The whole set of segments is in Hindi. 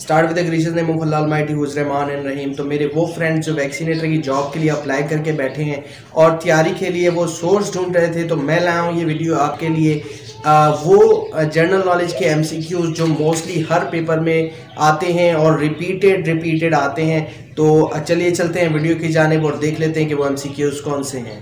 Start with the gracious name of Allah almighty whose Rahman and Rahim. तो मेरे वो फ्रेंड्स जो वैक्सीनेटर की जॉब के लिए अप्लाई करके बैठे हैं और तैयारी के लिए वो सोर्स ढूंढ रहे थे, तो मैं लाया हूँ ये वीडियो आपके लिए। वो जनरल नॉलेज के MCQs जो मोस्टली हर पेपर में आते हैं और रिपीटेड आते हैं। तो चलिए चलते हैं वीडियो की जानिब और देख लेते हैं कि वो MCQs कौन से हैं।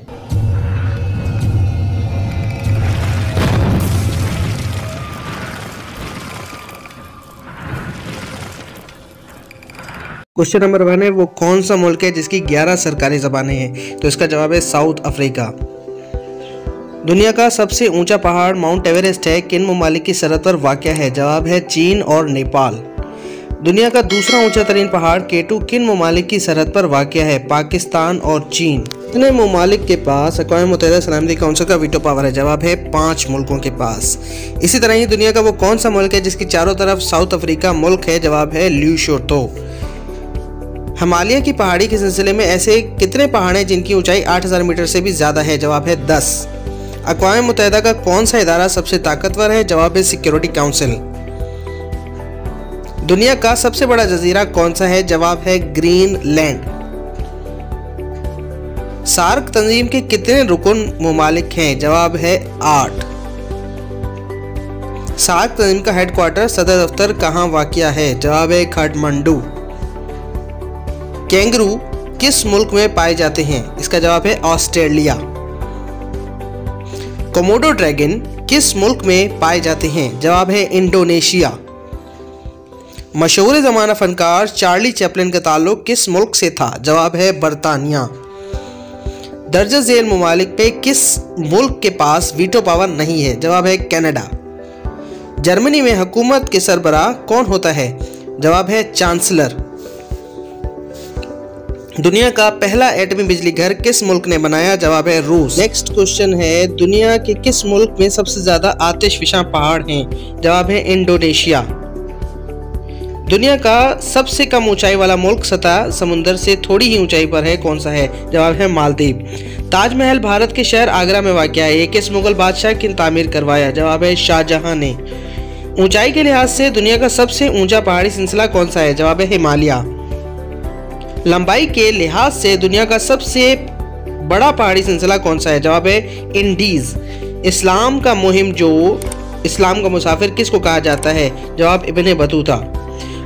क्वेश्चन नंबर 1 है, वो कौन सा मुल्क है जिसकी 11 सरकारी ज़बानें हैं? तो इसका जवाब है साउथ अफ्रीका। दुनिया का सबसे ऊंचा पहाड़ माउंट एवरेस्ट है, किन ममालिक की सरहद पर वाक़या है? जवाब है चीन और नेपाल। दुनिया का दूसरा ऊंचा तरीन पहाड़ केटू किन ममालिक की सरहद पर वाक़या है? पाकिस्तान और चीन। कितने ममालिक के पास अक़वाम मुत्तहिदा सलामती काउंसिल का वीटो पावर है? जवाब है 5 मुल्कों के पास। इसी तरह ही दुनिया का वो कौन सा मुल्क है जिसकी चारों तरफ साउथ अफ्रीका मुल्क है? जवाब है ल्यूशोतो। हिमालय की पहाड़ी के सिलसिले में ऐसे कितने पहाड़ हैं जिनकी ऊंचाई 8000 मीटर से भी ज़्यादा है? जवाब है 10। अक़वाम मुत्तहिदा का कौन सा इदारा सबसे ताकतवर है? जवाब है सिक्योरिटी काउंसिल। दुनिया का सबसे बड़ा जजीरा कौन सा है? जवाब है ग्रीनलैंड। सार्क तंजीम के कितने रुकन ममालिक हैं? जवाब है 8। सार्क तंजीम का हेडक्वार्टर सदर दफ्तर कहाँ वाक़या है? जवाब है काठमांडू। कैंगरू किस मुल्क में पाए जाते हैं? इसका जवाब है ऑस्ट्रेलिया। कोमोडो ड्रैगन किस मुल्क में पाए जाते हैं? जवाब है इंडोनेशिया। मशहूर ज़माना फनकार चार्ली चैपलिन का ताल्लुक किस मुल्क से था? जवाब है बरतानिया। दर्ज झेल ममालिक पे किस मुल्क के पास वीटो पावर नहीं है? जवाब है कनाडा। जर्मनी में हुकूमत के सरबराह कौन होता है? जवाब है चांसलर। दुनिया का पहला एटमी बिजली घर किस मुल्क ने बनाया? जवाब है रूस। नेक्स्ट क्वेश्चन है, दुनिया के किस मुल्क में सबसे ज्यादा आतिशफिशा पहाड़ हैं? जवाब है इंडोनेशिया। दुनिया का सबसे कम ऊंचाई वाला मुल्क सतह समुंदर से थोड़ी ही ऊंचाई पर है, कौन सा है? जवाब है मालदीव। ताजमहल भारत के शहर आगरा में वाक़या है, ये किस मुगल बादशाह की तामीर करवाया? जवाब है शाहजहां ने। ऊंचाई के लिहाज से दुनिया का सबसे ऊंचा पहाड़ी सिलसिला कौन सा है? जवाब है हिमालय। लंबाई के लिहाज से दुनिया का सबसे बड़ा पहाड़ी सिलसिला कौन सा है? जवाब है इंडीज। इस्लाम का मुहिम जो इस्लाम का मुसाफिर किसको कहा जाता है? जवाब इब्ने बतूता।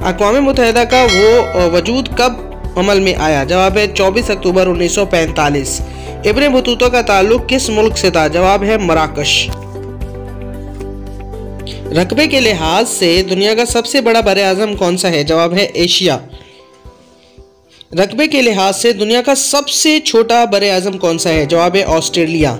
अक़वाम मुत्तहिदा का वो वजूद कब अमल में आया? जवाब है 24 अक्टूबर 1945। इब्ने बतूता का ताल्लुक किस मुल्क से था? जवाब है मराकश। रकबे के लिहाज से दुनिया का सबसे बड़ा बरे-आज़म कौन सा है? जवाब है एशिया। रकबे के लिहाज से दुनिया का सबसे छोटा बरे-आज़म कौन सा है? जवाब है ऑस्ट्रेलिया।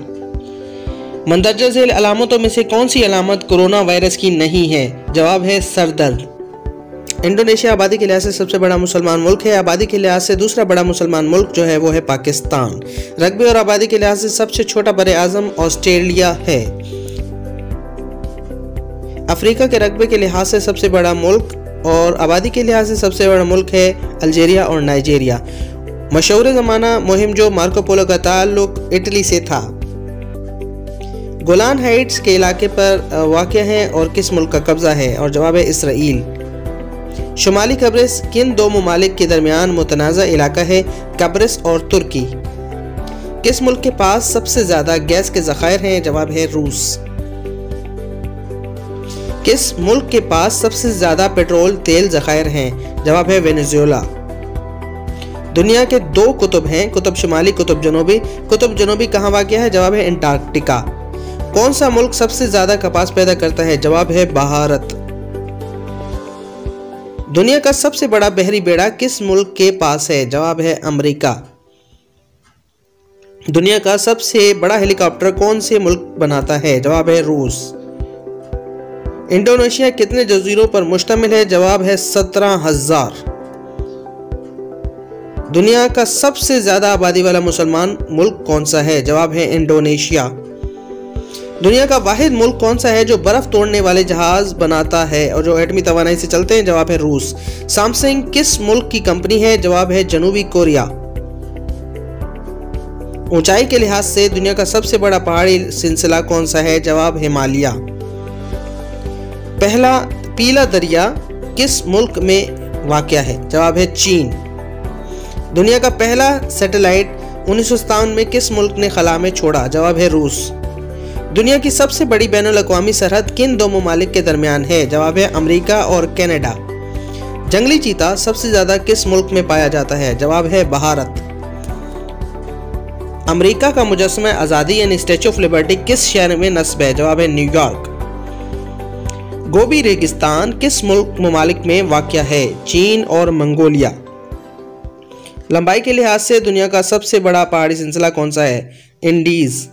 मंदरजा झेल अलामतों में से कौन सी अलामत कोरोना वायरस की नहीं है? जवाब है सर दर्द। इंडोनेशिया आबादी के लिहाज से सबसे बड़ा मुसलमान मुल्क है। आबादी के लिहाज से दूसरा बड़ा मुसलमान मुल्क जो है वो है पाकिस्तान। रकबे और आबादी के लिहाज से सबसे छोटा बरे-आज़म ऑस्ट्रेलिया है। अफ्रीका के रकबे के लिहाज से सबसे बड़ा मुल्क और आबादी के लिहाज से सबसे बड़ा मुल्क है अल्जीरिया और नाइजीरिया। मशहूर ज़माना मुहिम जो मार्को पोलो का ताल्लुक इटली से था। गोलान हाइट्स के इलाके पर वाक़या है और किस मुल्क का कब्ज़ा है? और जवाब है इसराइल। शुमाली कब्रिस किन दो ममालिक के दरमियान मुतनाज़ा इलाका है? कब्रिस और तुर्की। किस मुल्क के पास सबसे ज़्यादा गैस के ज़खायर हैं? जवाब है रूस। किस मुल्क के पास सबसे ज्यादा पेट्रोल तेल ज़खायर हैं? जवाब है वेनेजुएला। दुनिया के 2 कुतुब हैं, कुतुब शुमाली, कुतुब जनूबी। कुतुब जनूबी कहाँ वाक़या है? जवाब है अंटार्कटिका। कौन सा मुल्क सबसे ज्यादा कपास पैदा करता है? जवाब है भारत। दुनिया का सबसे बड़ा बहरी बेड़ा किस मुल्क के पास है? जवाब है अमेरिका। दुनिया का सबसे बड़ा हेलीकॉप्टर कौन से मुल्क बनाता है? जवाब है रूस। इंडोनेशिया कितने जजीरों पर मुश्तमिल है? जवाब है 17,000। दुनिया का सबसे ज्यादा आबादी वाला मुसलमान मुल्क कौन सा है? जवाब है इंडोनेशिया। दुनिया का वाहिद मुल्क कौन सा है जो बर्फ तोड़ने वाले जहाज बनाता है और जो एटमी तवानाई से चलते हैं? जवाब है रूस। सैमसंग किस मुल्क की कंपनी है? जवाब है जनूबी कोरिया। ऊंचाई के लिहाज से दुनिया का सबसे बड़ा पहाड़ी सिलसिला कौन सा है? जवाब हिमालय। पहला पीला दरिया किस मुल्क में वाक़या है? जवाब है चीन। दुनिया का पहला सैटेलाइट 1957 में किस मुल्क ने खला में छोड़ा? जवाब है रूस। दुनिया की सबसे बड़ी बैनुल-अक़वामी सरहद किन दो ममालिक के दरमियान है? जवाब है अमेरिका और कनाडा। जंगली चीता सबसे ज्यादा किस मुल्क में पाया जाता है? जवाब है भारत। अमेरिका का मुजस्समा आज़ादी यानी स्टैच्यू ऑफ लिबर्टी किस शहर में नस्ब है? जवाब है न्यूयॉर्क। गोबी रेगिस्तान किस मुल्क ममालिक में वाक़या है? चीन और मंगोलिया। लंबाई के लिहाज से दुनिया का सबसे बड़ा पहाड़ी सिलसिला कौन सा है? इंडीज।